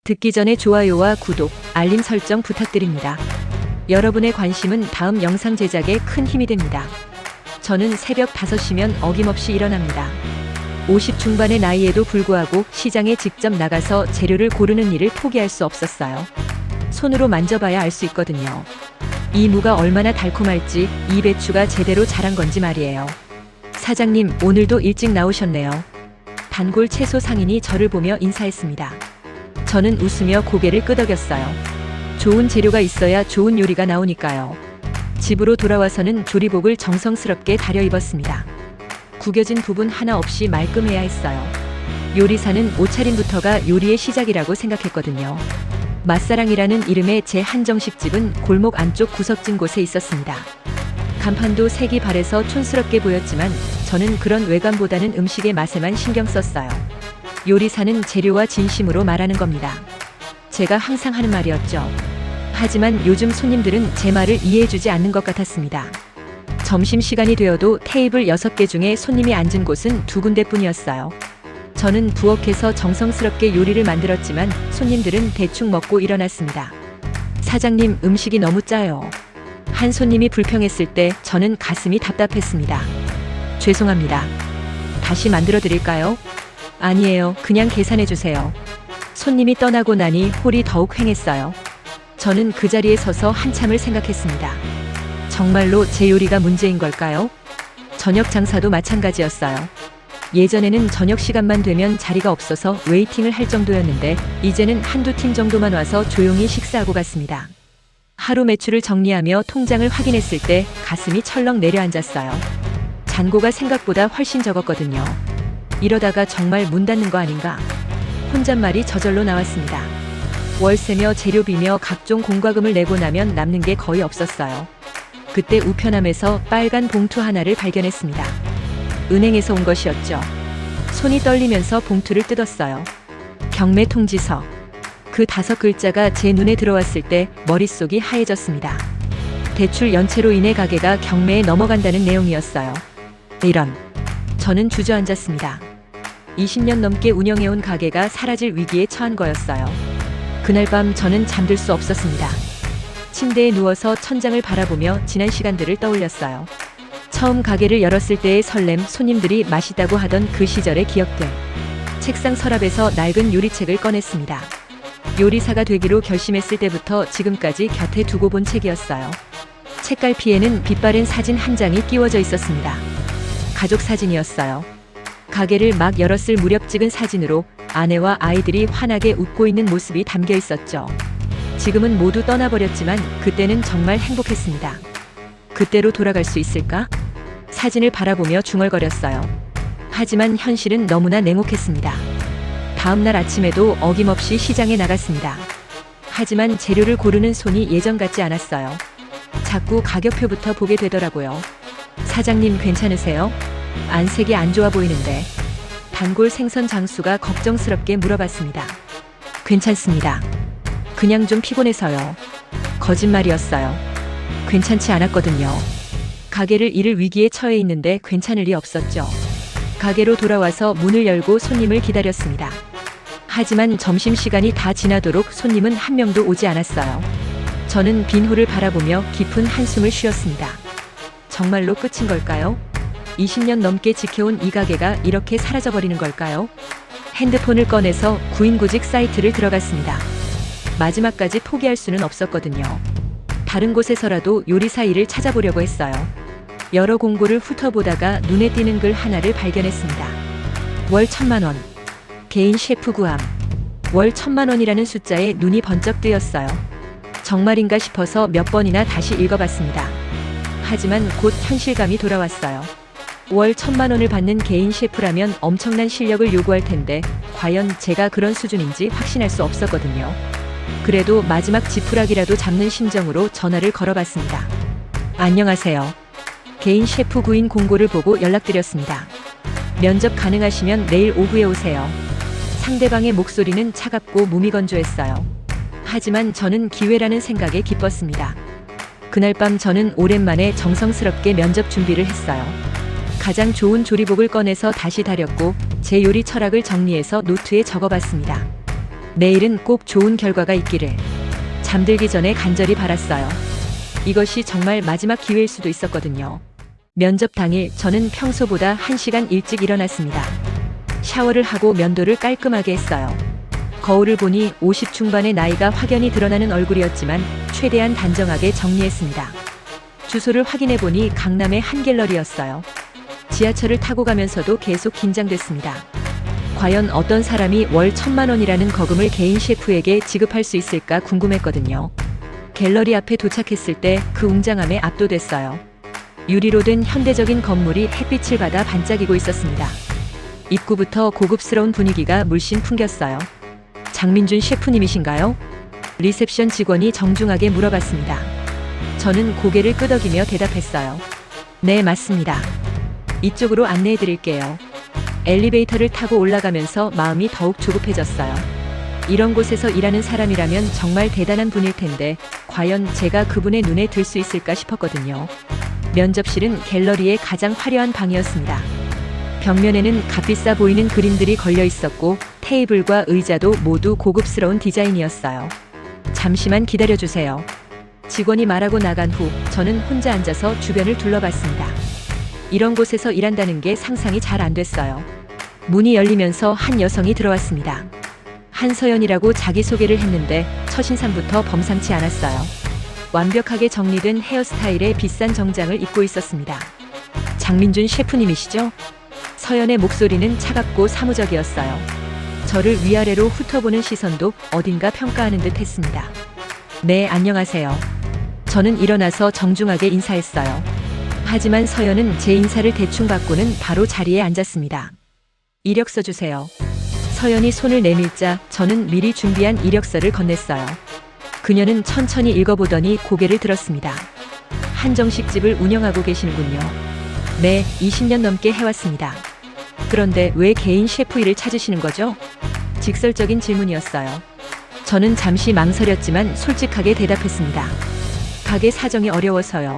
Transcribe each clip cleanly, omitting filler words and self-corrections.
듣기 전에 좋아요와 구독, 알림 설정 부탁드립니다. 여러분의 관심은 다음 영상 제작에 큰 힘이 됩니다. 저는 새벽 5시면 어김없이 일어납니다. 50 중반의 나이에도 불구하고 시장에 직접 나가서 재료를 고르는 일을 포기할 수 없었어요. 손으로 만져봐야 알 수 있거든요. 이 무가 얼마나 달콤할지, 이 배추가 제대로 자란 건지 말이에요. 사장님, 오늘도 일찍 나오셨네요. 단골 채소 상인이 저를 보며 인사했습니다. 저는 웃으며 고개를 끄덕였어요. 좋은 재료가 있어야 좋은 요리가 나오니까요. 집으로 돌아와서는 조리복을 정성스럽게 다려 입었습니다. 구겨진 부분 하나 없이 말끔해야 했어요. 요리사는 옷차림부터가 요리의 시작이라고 생각했거든요. 맛사랑이라는 이름의 제 한정식집은 골목 안쪽 구석진 곳에 있었습니다. 간판도 색이 바래서 촌스럽게 보였지만 저는 그런 외관보다는 음식의 맛에만 신경 썼어요. 요리사는 재료와 진심으로 말하는 겁니다. 제가 항상 하는 말이었죠. 하지만 요즘 손님들은 제 말을 이해해주지 않는 것 같았습니다. 점심시간이 되어도 테이블 6개 중에 손님이 앉은 곳은 2군데뿐이었어요. 저는 부엌에서 정성스럽게 요리를 만들었지만 손님들은 대충 먹고 일어났습니다. 사장님, 음식이 너무 짜요. 한 손님이 불평했을 때 저는 가슴이 답답했습니다. 죄송합니다. 다시 만들어 드릴까요? 아니에요. 그냥 계산해 주세요. 손님이 떠나고 나니 홀이 더욱 휑했어요. 저는 그 자리에 서서 한참을 생각했습니다. 정말로 제 요리가 문제인 걸까요? 저녁 장사도 마찬가지였어요. 예전에는 저녁 시간만 되면 자리가 없어서 웨이팅을 할 정도였는데 이제는 한두 팀 정도만 와서 조용히 식사하고 갔습니다. 하루 매출을 정리하며 통장을 확인했을 때 가슴이 철렁 내려앉았어요. 잔고가 생각보다 훨씬 적었거든요. 이러다가 정말 문 닫는 거 아닌가? 혼잣말이 저절로 나왔습니다. 월세며 재료비며 각종 공과금을 내고 나면 남는 게 거의 없었어요. 그때 우편함에서 빨간 봉투 하나를 발견했습니다. 은행에서 온 것이었죠. 손이 떨리면서 봉투를 뜯었어요. 경매 통지서. 그 5글자가 제 눈에 들어왔을 때 머릿속이 하얘졌습니다. 대출 연체로 인해 가게가 경매에 넘어간다는 내용이었어요. 이런. 저는 주저앉았습니다. 20년 넘게 운영해온 가게가 사라질 위기에 처한 거였어요. 그날 밤 저는 잠들 수 없었습니다. 침대에 누워서 천장을 바라보며 지난 시간들을 떠올렸어요. 처음 가게를 열었을 때의 설렘, 손님들이 맛있다고 하던 그 시절의 기억들. 책상 서랍에서 낡은 요리책을 꺼냈습니다. 요리사가 되기로 결심했을 때부터 지금까지 곁에 두고 본 책이었어요. 책갈피에는 빛바랜 사진 한 장이 끼워져 있었습니다. 가족 사진이었어요. 가게를 막 열었을 무렵 찍은 사진으로 아내와 아이들이 환하게 웃고 있는 모습이 담겨 있었죠. 지금은 모두 떠나버렸지만 그때는 정말 행복했습니다. 그때로 돌아갈 수 있을까? 사진을 바라보며 중얼거렸어요. 하지만 현실은 너무나 냉혹했습니다. 다음 날 아침에도 어김없이 시장에 나갔습니다. 하지만 재료를 고르는 손이 예전 같지 않았어요. 자꾸 가격표부터 보게 되더라고요. 사장님, 괜찮으세요? 안색이 안 좋아 보이는데. 단골 생선 장수가 걱정스럽게 물어봤습니다. 괜찮습니다. 그냥 좀 피곤해서요. 거짓말이었어요. 괜찮지 않았거든요. 가게를 잃을 위기에 처해 있는데 괜찮을 리 없었죠. 가게로 돌아와서 문을 열고 손님을 기다렸습니다. 하지만 점심시간이 다 지나도록 손님은 한 명도 오지 않았어요. 저는 빈 홀을 바라보며 깊은 한숨을 쉬었습니다. 정말로 끝인 걸까요? 20년 넘게 지켜온 이 가게가 이렇게 사라져버리는 걸까요? 핸드폰을 꺼내서 구인구직 사이트를 들어갔습니다. 마지막까지 포기할 수는 없었거든요. 다른 곳에서라도 요리사 일을 찾아보려고 했어요. 여러 공고를 훑어보다가 눈에 띄는 글 하나를 발견했습니다. 월 1,000만 원. 개인 셰프 구함. 월 1,000만 원이라는 숫자에 눈이 번쩍 뜨였어요. 정말인가 싶어서 몇 번이나 다시 읽어봤습니다. 하지만 곧 현실감이 돌아왔어요. 월 1,000만 원을 받는 개인 셰프라면 엄청난 실력을 요구할 텐데 과연 제가 그런 수준인지 확신할 수 없었거든요. 그래도 마지막 지푸라기라도 잡는 심정으로 전화를 걸어봤습니다. 안녕하세요. 개인 셰프 구인 공고를 보고 연락드렸습니다. 면접 가능하시면 내일 오후에 오세요. 상대방의 목소리는 차갑고 무미건조했어요. 하지만 저는 기회라는 생각에 기뻤습니다. 그날 밤 저는 오랜만에 정성스럽게 면접 준비를 했어요. 가장 좋은 조리복을 꺼내서 다시 다렸고 제 요리 철학을 정리해서 노트에 적어봤습니다. 내일은 꼭 좋은 결과가 있기를. 잠들기 전에 간절히 바랐어요. 이것이 정말 마지막 기회일 수도 있었거든요. 면접 당일 저는 평소보다 1시간 일찍 일어났습니다. 샤워를 하고 면도를 깔끔하게 했어요. 거울을 보니 50 중반의 나이가 확연히 드러나는 얼굴이었지만 최대한 단정하게 정리했습니다. 주소를 확인해 보니 강남의 한 갤러리였어요. 지하철을 타고 가면서도 계속 긴장됐습니다. 과연 어떤 사람이 월 1,000만 원이라는 거금을 개인 셰프에게 지급할 수 있을까 궁금했거든요. 갤러리 앞에 도착했을 때 그 웅장함에 압도됐어요. 유리로 된 현대적인 건물이 햇빛을 받아 반짝이고 있었습니다. 입구부터 고급스러운 분위기가 물씬 풍겼어요. 장민준 셰프님이신가요? 리셉션 직원이 정중하게 물어봤습니다. 저는 고개를 끄덕이며 대답했어요. 네, 맞습니다. 이쪽으로 안내해 드릴게요. 엘리베이터를 타고 올라가면서 마음이 더욱 조급해졌어요. 이런 곳에서 일하는 사람이라면 정말 대단한 분일 텐데 과연 제가 그분의 눈에 들 수 있을까 싶었거든요. 면접실은 갤러리의 가장 화려한 방이었습니다. 벽면에는 값비싸 보이는 그림들이 걸려 있었고 테이블과 의자도 모두 고급스러운 디자인이었어요. 잠시만 기다려주세요. 직원이 말하고 나간 후 저는 혼자 앉아서 주변을 둘러봤습니다. 이런 곳에서 일한다는 게 상상이 잘 안 됐어요. 문이 열리면서 한 여성이 들어왔습니다. 한서연이라고 자기소개를 했는데 첫인상부터 범상치 않았어요. 완벽하게 정리된 헤어스타일에 비싼 정장을 입고 있었습니다. 장민준 셰프님이시죠? 서연의 목소리는 차갑고 사무적이었어요. 저를 위아래로 훑어보는 시선도 어딘가 평가하는 듯 했습니다. 네, 안녕하세요. 저는 일어나서 정중하게 인사했어요. 하지만 서연은 제 인사를 대충 받고는 바로 자리에 앉았습니다. 이력서 주세요. 서연이 손을 내밀자 저는 미리 준비한 이력서를 건넸어요. 그녀는 천천히 읽어보더니 고개를 들었습니다. 한정식 집을 운영하고 계시는군요. 네, 20년 넘게 해왔습니다. 그런데 왜 개인 셰프 일을 찾으시는 거죠? 직설적인 질문이었어요. 저는 잠시 망설였지만 솔직하게 대답했습니다. 가게 사정이 어려워서요.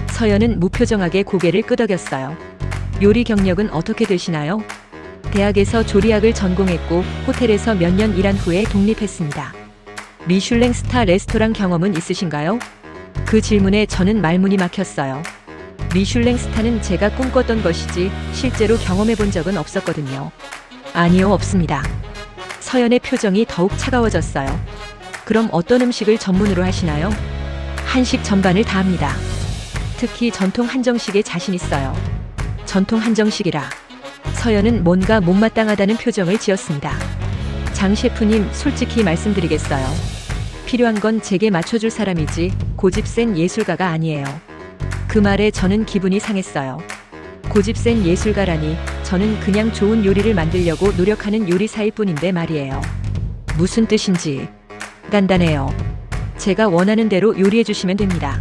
서연은 무표정하게 고개를 끄덕였어요. 요리 경력은 어떻게 되시나요? 대학에서 조리학을 전공했고 호텔에서 몇 년 일한 후에 독립했습니다. 미슐랭 스타 레스토랑 경험은 있으신가요? 그 질문에 저는 말문이 막혔어요. 미슐랭 스타는 제가 꿈꿨던 것이지 실제로 경험해 본 적은 없었거든요. 아니요, 없습니다. 서연의 표정이 더욱 차가워졌어요. 그럼 어떤 음식을 전문으로 하시나요? 한식 전반을 다 합니다. 특히 전통 한정식에 자신 있어요. 전통 한정식이라. 서연은 뭔가 못마땅하다는 표정을 지었습니다. 장 셰프님, 솔직히 말씀드리겠어요. 필요한 건 제게 맞춰줄 사람이지 고집 센 예술가가 아니에요. 그 말에 저는 기분이 상했어요. 고집 센 예술가라니, 저는 그냥 좋은 요리를 만들려고 노력하는 요리사일 뿐인데 말이에요. 무슨 뜻인지. 간단해요. 제가 원하는 대로 요리해 주시면 됩니다.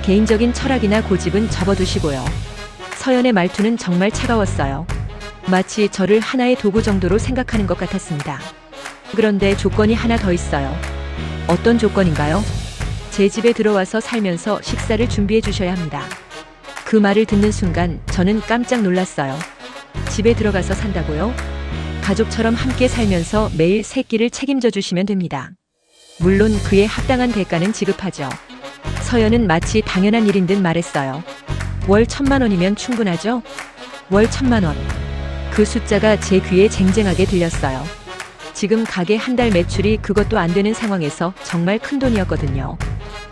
개인적인 철학이나 고집은 접어두시고요. 서연의 말투는 정말 차가웠어요. 마치 저를 하나의 도구 정도로 생각하는 것 같았습니다. 그런데 조건이 하나 더 있어요. 어떤 조건인가요? 제 집에 들어와서 살면서 식사를 준비해 주셔야 합니다. 그 말을 듣는 순간 저는 깜짝 놀랐어요. 집에 들어가서 산다고요? 가족처럼 함께 살면서 매일 세 끼를 책임져 주시면 됩니다. 물론 그에 합당한 대가는 지급하죠. 서연은 마치 당연한 일인 듯 말했어요. 월 1,000만 원이면 충분하죠? 월 1,000만 원. 그 숫자가 제 귀에 쟁쟁하게 들렸어요. 지금 가게 한 달 매출이 그것도 안 되는 상황에서 정말 큰 돈이었거든요.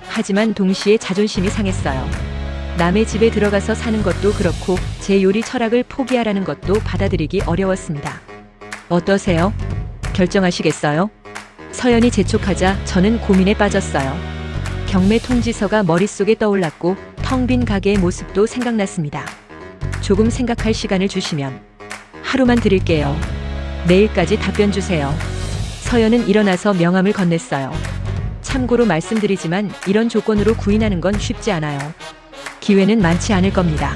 하지만 동시에 자존심이 상했어요. 남의 집에 들어가서 사는 것도 그렇고 제 요리 철학을 포기하라는 것도 받아들이기 어려웠습니다. 어떠세요? 결정하시겠어요? 서연이 재촉하자 저는 고민에 빠졌어요. 경매 통지서가 머릿속에 떠올랐고 텅 빈 가게의 모습도 생각났습니다. 조금 생각할 시간을 주시면. 하루만 드릴게요. 내일까지 답변 주세요. 서연은 일어나서 명함을 건넸어요. 참고로 말씀드리지만 이런 조건으로 구인하는 건 쉽지 않아요. 기회는 많지 않을 겁니다.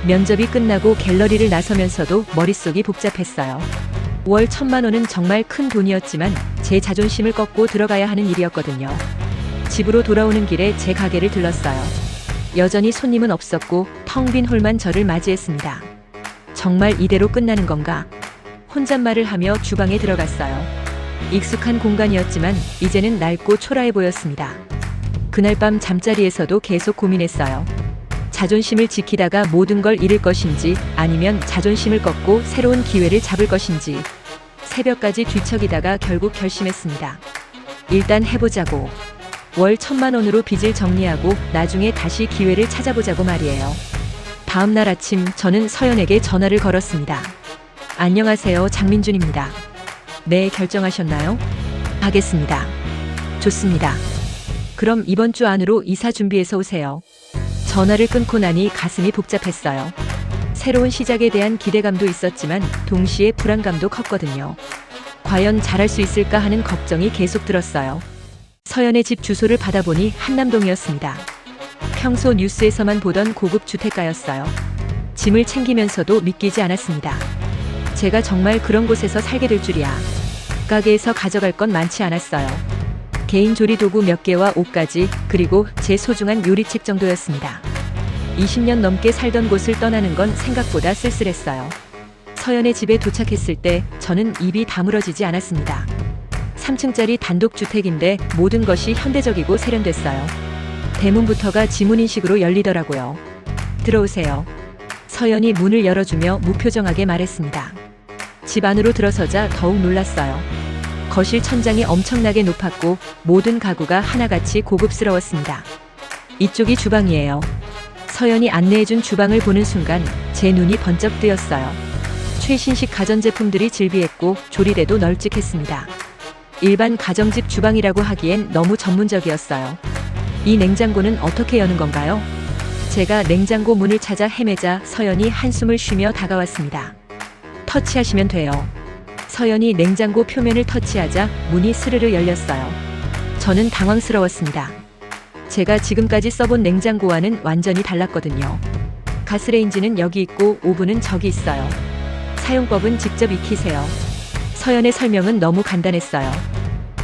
면접이 끝나고 갤러리를 나서면서도 머릿속이 복잡했어요. 월 1,000만 원은 정말 큰 돈이었지만 제 자존심을 꺾고 들어가야 하는 일이었거든요. 집으로 돌아오는 길에 제 가게를 들렀어요. 여전히 손님은 없었고 텅 빈 홀만 저를 맞이했습니다. 정말 이대로 끝나는 건가? 혼잣말을 하며 주방에 들어갔어요. 익숙한 공간이었지만 이제는 낡고 초라해 보였습니다. 그날 밤 잠자리에서도 계속 고민했어요. 자존심을 지키다가 모든 걸 잃을 것인지 아니면 자존심을 꺾고 새로운 기회를 잡을 것인지. 새벽까지 뒤척이다가 결국 결심했습니다. 일단 해보자고. 월 1,000만 원으로 빚을 정리하고 나중에 다시 기회를 찾아보자고 말이에요. 다음 날 아침 저는 서연에게 전화를 걸었습니다. 안녕하세요, 장민준입니다. 네, 결정하셨나요? 하겠습니다. 좋습니다. 그럼 이번 주 안으로 이사 준비해서 오세요. 전화를 끊고 나니 가슴이 복잡했어요. 새로운 시작에 대한 기대감도 있었지만 동시에 불안감도 컸거든요. 과연 잘할 수 있을까 하는 걱정이 계속 들었어요. 서연의 집 주소를 받아보니 한남동이었습니다. 평소 뉴스에서만 보던 고급 주택가였어요. 짐을 챙기면서도 믿기지 않았습니다. 제가 정말 그런 곳에서 살게 될 줄이야. 가게에서 가져갈 건 많지 않았어요. 개인 조리도구 몇 개와 옷까지, 그리고 제 소중한 요리책 정도였습니다. 20년 넘게 살던 곳을 떠나는 건 생각보다 쓸쓸했어요. 서연의 집에 도착했을 때 저는 입이 다물어지지 않았습니다. 3층짜리 단독주택인데 모든 것이 현대적이고 세련됐어요. 대문부터가 지문인식으로 열리더라고요. 들어오세요. 서연이 문을 열어주며 무표정하게 말했습니다. 집 안으로 들어서자 더욱 놀랐어요. 거실 천장이 엄청나게 높았고 모든 가구가 하나같이 고급스러웠습니다. 이쪽이 주방이에요. 서연이 안내해준 주방을 보는 순간 제 눈이 번쩍 뜨였어요. 최신식 가전제품들이 즐비했고 조리대도 널찍했습니다. 일반 가정집 주방이라고 하기엔 너무 전문적이었어요. 이 냉장고는 어떻게 여는 건가요? 제가 냉장고 문을 찾아 헤매자 서연이 한숨을 쉬며 다가왔습니다. 터치하시면 돼요. 서연이 냉장고 표면을 터치하자 문이 스르르 열렸어요. 저는 당황스러웠습니다. 제가 지금까지 써본 냉장고와는 완전히 달랐거든요. 가스레인지는 여기 있고 오븐은 저기 있어요. 사용법은 직접 익히세요. 서연의 설명은 너무 간단했어요.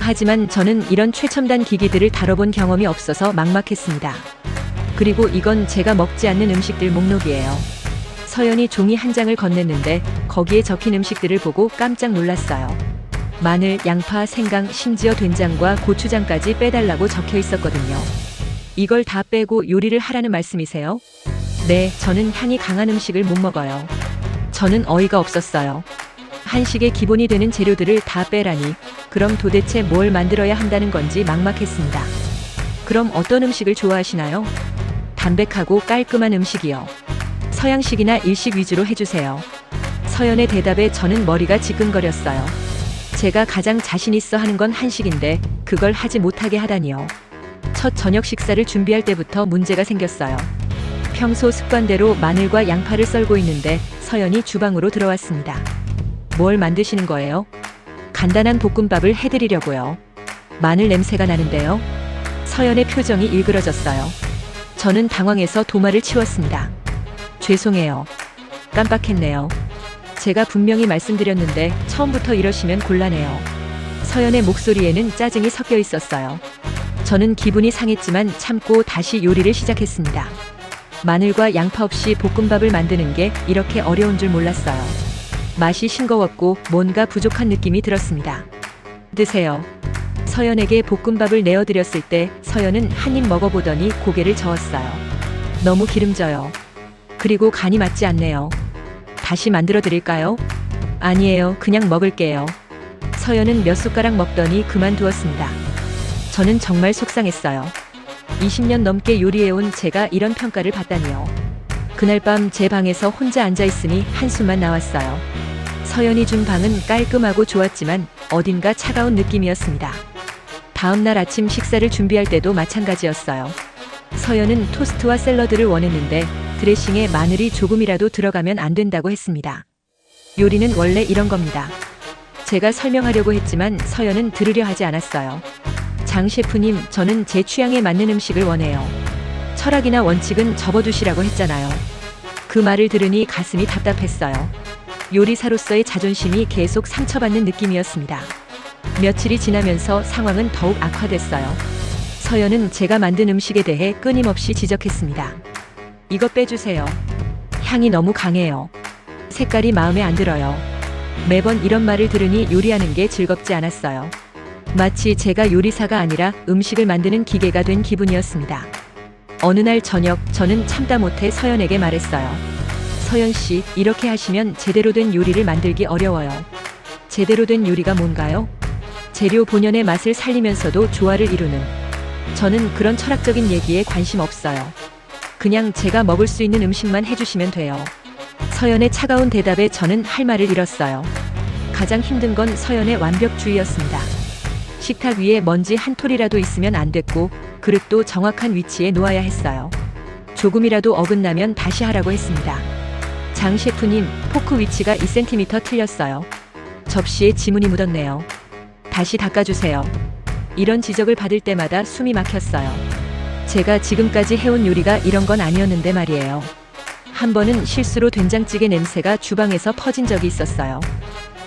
하지만 저는 이런 최첨단 기기들을 다뤄본 경험이 없어서 막막했습니다. 그리고 이건 제가 먹지 않는 음식들 목록이에요. 서연이 종이 한 장을 건넸는데 거기에 적힌 음식들을 보고 깜짝 놀랐어요. 마늘, 양파, 생강, 심지어 된장과 고추장까지 빼달라고 적혀 있었거든요. 이걸 다 빼고 요리를 하라는 말씀이세요? 네, 저는 향이 강한 음식을 못 먹어요. 저는 어이가 없었어요. 한식의 기본이 되는 재료들을 다 빼라니, 그럼 도대체 뭘 만들어야 한다는 건지 막막했습니다. 그럼 어떤 음식을 좋아하시나요? 담백하고 깔끔한 음식이요. 서양식이나 일식 위주로 해주세요. 서연의 대답에 저는 머리가 지끈거렸어요. 제가 가장 자신 있어 하는 건 한식인데 그걸 하지 못하게 하다니요. 첫 저녁 식사를 준비할 때부터 문제가 생겼어요. 평소 습관대로 마늘과 양파를 썰고 있는데 서연이 주방으로 들어왔습니다. 뭘 만드시는 거예요? 간단한 볶음밥을 해드리려고요. 마늘 냄새가 나는데요. 서연의 표정이 일그러졌어요. 저는 당황해서 도마를 치웠습니다. 죄송해요. 깜빡했네요. 제가 분명히 말씀드렸는데 처음부터 이러시면 곤란해요. 서연의 목소리에는 짜증이 섞여 있었어요. 저는 기분이 상했지만 참고 다시 요리를 시작했습니다. 마늘과 양파 없이 볶음밥을 만드는 게 이렇게 어려운 줄 몰랐어요. 맛이 싱거웠고 뭔가 부족한 느낌이 들었습니다. 드세요. 서연에게 볶음밥을 내어드렸을 때 서연은 한 입 먹어보더니 고개를 저었어요. 너무 기름져요. 그리고 간이 맞지 않네요. 다시 만들어 드릴까요? 아니에요. 그냥 먹을게요. 서연은 몇 숟가락 먹더니 그만두었습니다. 저는 정말 속상했어요. 20년 넘게 요리해온 제가 이런 평가를 받다니요. 그날 밤 제 방에서 혼자 앉아있으니 한숨만 나왔어요. 서연이 준 방은 깔끔하고 좋았지만 어딘가 차가운 느낌이었습니다. 다음날 아침 식사를 준비할 때도 마찬가지였어요. 서연은 토스트와 샐러드를 원했는데 드레싱에 마늘이 조금이라도 들어가면 안 된다고 했습니다. 요리는 원래 이런 겁니다. 제가 설명하려고 했지만 서연은 들으려 하지 않았어요. 장 셰프님, 저는 제 취향에 맞는 음식을 원해요. 철학이나 원칙은 접어두시라고 했잖아요. 그 말을 들으니 가슴이 답답했어요. 요리사로서의 자존심이 계속 상처받는 느낌이었습니다. 며칠이 지나면서 상황은 더욱 악화됐어요. 서연은 제가 만든 음식에 대해 끊임없이 지적했습니다. 이거 빼주세요. 향이 너무 강해요. 색깔이 마음에 안 들어요. 매번 이런 말을 들으니 요리하는 게 즐겁지 않았어요. 마치 제가 요리사가 아니라 음식을 만드는 기계가 된 기분이었습니다. 어느 날 저녁, 저는 참다 못해 서연에게 말했어요. 서연 씨, 이렇게 하시면 제대로 된 요리를 만들기 어려워요. 제대로 된 요리가 뭔가요? 재료 본연의 맛을 살리면서도 조화를 이루는. 저는 그런 철학적인 얘기에 관심 없어요. 그냥 제가 먹을 수 있는 음식만 해주시면 돼요. 서연의 차가운 대답에 저는 할 말을 잃었어요. 가장 힘든 건 서연의 완벽주의였습니다. 식탁 위에 먼지 한 톨이라도 있으면 안 됐고, 그릇도 정확한 위치에 놓아야 했어요. 조금이라도 어긋나면 다시 하라고 했습니다. 장 셰프님, 포크 위치가 2cm 틀렸어요. 접시에 지문이 묻었네요. 다시 닦아주세요. 이런 지적을 받을 때마다 숨이 막혔어요. 제가 지금까지 해온 요리가 이런 건 아니었는데 말이에요. 한 번은 실수로 된장찌개 냄새가 주방에서 퍼진 적이 있었어요.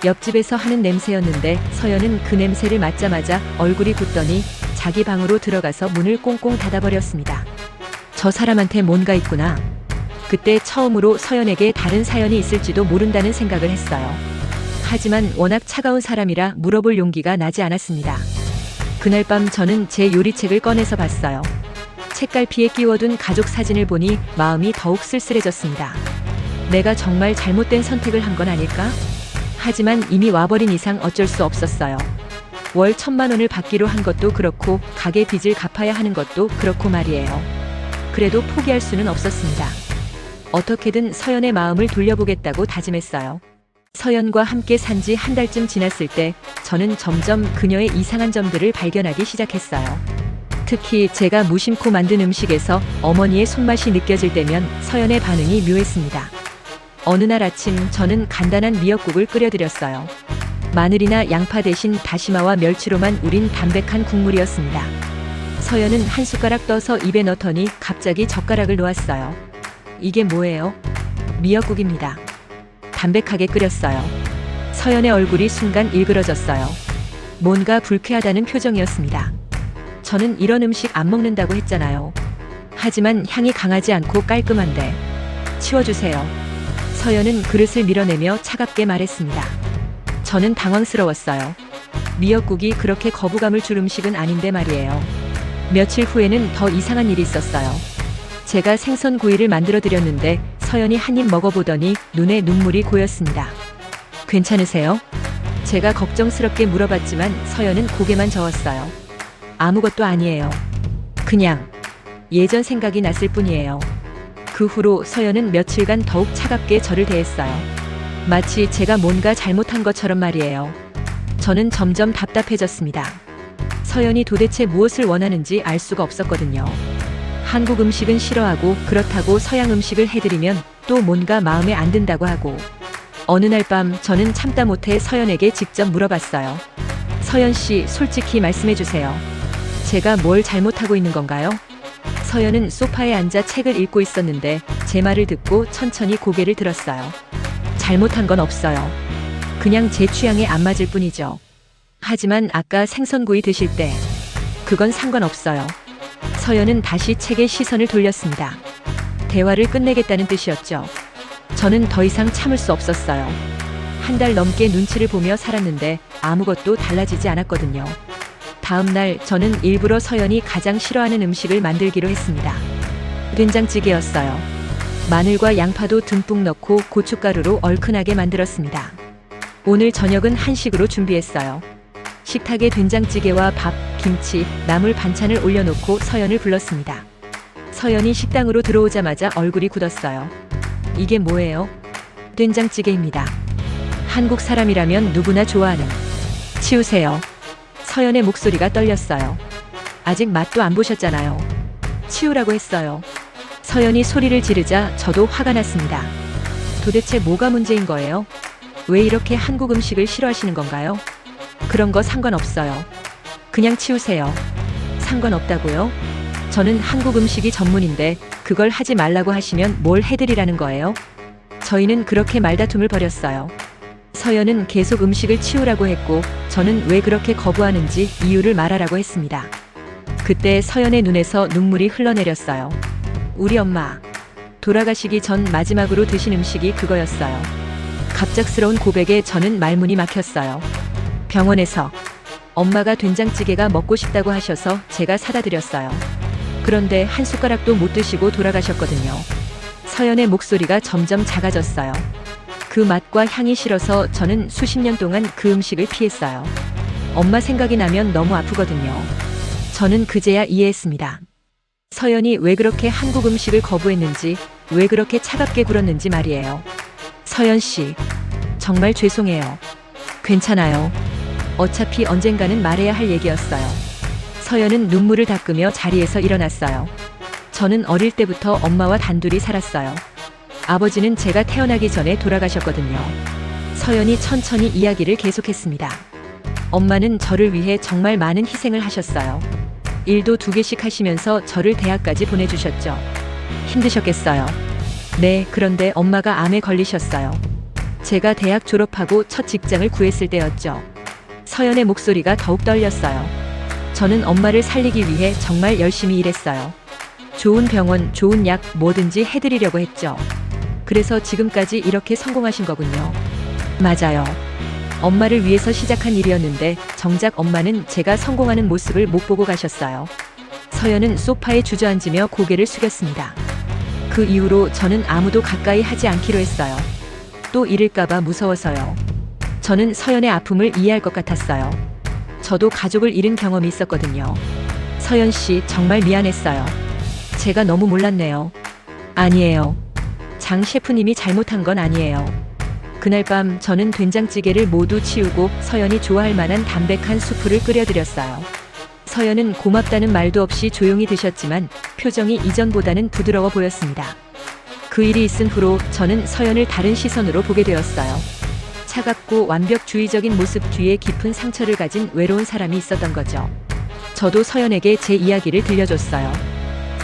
옆집에서 하는 냄새였는데 서연은 그 냄새를 맡자마자 얼굴이 굳더니 자기 방으로 들어가서 문을 꽁꽁 닫아버렸습니다. 저 사람한테 뭔가 있구나. 그때 처음으로 서연에게 다른 사연이 있을지도 모른다는 생각을 했어요. 하지만 워낙 차가운 사람이라 물어볼 용기가 나지 않았습니다. 그날 밤 저는 제 요리책을 꺼내서 봤어요. 책갈피에 끼워둔 가족 사진을 보니 마음이 더욱 쓸쓸해졌습니다. 내가 정말 잘못된 선택을 한 건 아닐까? 하지만 이미 와버린 이상 어쩔 수 없었어요. 월 1,000만 원을 받기로 한 것도 그렇고 가게 빚을 갚아야 하는 것도 그렇고 말이에요. 그래도 포기할 수는 없었습니다. 어떻게든 서연의 마음을 돌려보겠다고 다짐했어요. 서연과 함께 산 지 한 달쯤 지났을 때 저는 점점 그녀의 이상한 점들을 발견하기 시작했어요. 특히 제가 무심코 만든 음식에서 어머니의 손맛이 느껴질 때면 서연의 반응이 묘했습니다. 어느 날 아침 저는 간단한 미역국을 끓여드렸어요. 마늘이나 양파 대신 다시마와 멸치로만 우린 담백한 국물이었습니다. 서연은 한 숟가락 떠서 입에 넣더니 갑자기 젓가락을 놓았어요. 이게 뭐예요? 미역국입니다. 담백하게 끓였어요. 서연의 얼굴이 순간 일그러졌어요. 뭔가 불쾌하다는 표정이었습니다. 저는 이런 음식 안 먹는다고 했잖아요. 하지만 향이 강하지 않고 깔끔한데. 치워주세요. 서연은 그릇을 밀어내며 차갑게 말했습니다. 저는 당황스러웠어요. 미역국이 그렇게 거부감을 줄 음식은 아닌데 말이에요. 며칠 후에는 더 이상한 일이 있었어요. 제가 생선구이를 만들어 드렸는데 서연이 한 입 먹어보더니 눈에 눈물이 고였습니다. 괜찮으세요? 제가 걱정스럽게 물어봤지만 서연은 고개만 저었어요. 아무것도 아니에요. 그냥 예전 생각이 났을 뿐이에요. 그 후로 서연은 며칠간 더욱 차갑게 저를 대했어요. 마치 제가 뭔가 잘못한 것처럼 말이에요. 저는 점점 답답해졌습니다. 서연이 도대체 무엇을 원하는지 알 수가 없었거든요. 한국 음식은 싫어하고 그렇다고 서양 음식을 해드리면 또 뭔가 마음에 안 든다고 하고. 어느 날 밤 저는 참다 못해 서연에게 직접 물어봤어요. 서연 씨, 솔직히 말씀해 주세요. 제가 뭘 잘못하고 있는 건가요? 서연은 소파에 앉아 책을 읽고 있었는데 제 말을 듣고 천천히 고개를 들었어요. 잘못한 건 없어요. 그냥 제 취향에 안 맞을 뿐이죠. 하지만 아까 생선구이 드실 때 그건 상관없어요. 서연은 다시 책에 시선을 돌렸습니다. 대화를 끝내겠다는 뜻이었죠. 저는 더 이상 참을 수 없었어요. 한 달 넘게 눈치를 보며 살았는데 아무것도 달라지지 않았거든요. 다음 날 저는 일부러 서연이 가장 싫어하는 음식을 만들기로 했습니다. 된장찌개였어요. 마늘과 양파도 듬뿍 넣고 고춧가루로 얼큰하게 만들었습니다. 오늘 저녁은 한식으로 준비했어요. 식탁에 된장찌개와 밥, 김치, 나물 반찬을 올려놓고 서연을 불렀습니다. 서연이 식당으로 들어오자마자 얼굴이 굳었어요. 이게 뭐예요? 된장찌개입니다. 한국 사람이라면 누구나 좋아하는. 치우세요. 서연의 목소리가 떨렸어요. 아직 맛도 안 보셨잖아요. 치우라고 했어요. 서연이 소리를 지르자 저도 화가 났습니다. 도대체 뭐가 문제인 거예요? 왜 이렇게 한국 음식을 싫어하시는 건가요? 그런 거 상관없어요. 그냥 치우세요. 상관없다고요? 저는 한국 음식이 전문인데 그걸 하지 말라고 하시면 뭘 해드리라는 거예요? 저희는 그렇게 말다툼을 벌였어요. 서연은 계속 음식을 치우라고 했고 저는 왜 그렇게 거부하는지 이유를 말하라고 했습니다. 그때 서연의 눈에서 눈물이 흘러내렸어요. 우리 엄마 돌아가시기 전 마지막으로 드신 음식이 그거였어요. 갑작스러운 고백에 저는 말문이 막혔어요. 병원에서 엄마가 된장찌개가 먹고 싶다고 하셔서 제가 사다 드렸어요. 그런데 한 숟가락도 못 드시고 돌아가셨거든요. 서연의 목소리가 점점 작아졌어요. 그 맛과 향이 싫어서 저는 수십 년 동안 그 음식을 피했어요. 엄마 생각이 나면 너무 아프거든요. 저는 그제야 이해했습니다. 서연이 왜 그렇게 한국 음식을 거부했는지, 왜 그렇게 차갑게 굴었는지 말이에요. 서연 씨, 정말 죄송해요. 괜찮아요. 어차피 언젠가는 말해야 할 얘기였어요. 서연은 눈물을 닦으며 자리에서 일어났어요. 저는 어릴 때부터 엄마와 단둘이 살았어요. 아버지는 제가 태어나기 전에 돌아가셨거든요. 서연이 천천히 이야기를 계속했습니다. 엄마는 저를 위해 정말 많은 희생을 하셨어요. 일도 2개씩 하시면서 저를 대학까지 보내주셨죠. 힘드셨겠어요. 네, 그런데 엄마가 암에 걸리셨어요. 제가 대학 졸업하고 첫 직장을 구했을 때였죠. 서연의 목소리가 더욱 떨렸어요. 저는 엄마를 살리기 위해 정말 열심히 일했어요. 좋은 병원, 좋은 약, 뭐든지 해드리려고 했죠. 그래서 지금까지 이렇게 성공하신 거군요. 맞아요. 엄마를 위해서 시작한 일이었는데 정작 엄마는 제가 성공하는 모습을 못 보고 가셨어요. 서연은 소파에 주저앉으며 고개를 숙였습니다. 그 이후로 저는 아무도 가까이 하지 않기로 했어요. 또 잃을까봐 무서워서요. 저는 서연의 아픔을 이해할 것 같았어요. 저도 가족을 잃은 경험이 있었거든요. 서연 씨, 정말 미안했어요. 제가 너무 몰랐네요. 아니에요. 장 셰프님이 잘못한 건 아니에요. 그날 밤 저는 된장찌개를 모두 치우고 서연이 좋아할 만한 담백한 수프를 끓여드렸어요. 서연은 고맙다는 말도 없이 조용히 드셨지만 표정이 이전보다는 부드러워 보였습니다. 그 일이 있은 후로 저는 서연을 다른 시선으로 보게 되었어요. 차갑고 완벽주의적인 모습 뒤에 깊은 상처를 가진 외로운 사람이 있었던 거죠. 저도 서연에게 제 이야기를 들려줬어요.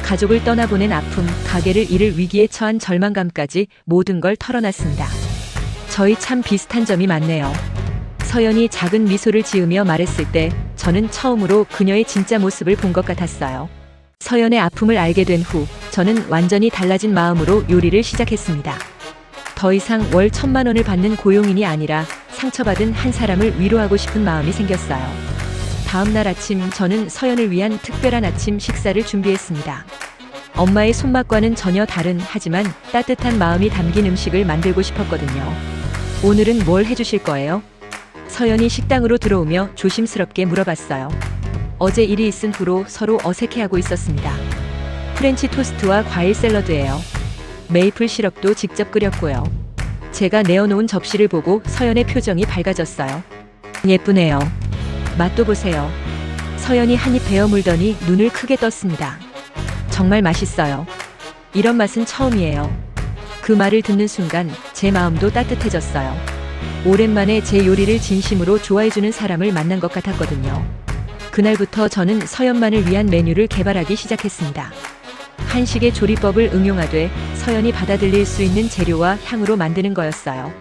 가족을 떠나보낸 아픔, 가게를 잃을 위기에 처한 절망감까지 모든 걸 털어놨습니다. 저희 참 비슷한 점이 많네요. 서연이 작은 미소를 지으며 말했을 때 저는 처음으로 그녀의 진짜 모습을 본 것 같았어요. 서연의 아픔을 알게 된 후 저는 완전히 달라진 마음으로 요리를 시작했습니다. 더 이상 월 1,000만 원을 받는 고용인이 아니라 상처받은 한 사람을 위로하고 싶은 마음이 생겼어요. 다음 날 아침 저는 서연을 위한 특별한 아침 식사를 준비했습니다. 엄마의 손맛과는 전혀 다른 하지만 따뜻한 마음이 담긴 음식을 만들고 싶었거든요. 오늘은 뭘 해주실 거예요? 서연이 식당으로 들어오며 조심스럽게 물어봤어요. 어제 일이 있은 후로 서로 어색해하고 있었습니다. 프렌치 토스트와 과일 샐러드예요. 메이플 시럽도 직접 끓였고요. 제가 내어놓은 접시를 보고 서연의 표정이 밝아졌어요. 예쁘네요. 맛도 보세요. 서연이 한입 베어 물더니 눈을 크게 떴습니다. 정말 맛있어요. 이런 맛은 처음이에요. 그 말을 듣는 순간 제 마음도 따뜻해졌어요. 오랜만에 제 요리를 진심으로 좋아해주는 사람을 만난 것 같았거든요. 그날부터 저는 서연만을 위한 메뉴를 개발하기 시작했습니다. 한식의 조리법을 응용하되 서연이 받아들일 수 있는 재료와 향으로 만드는 거였어요.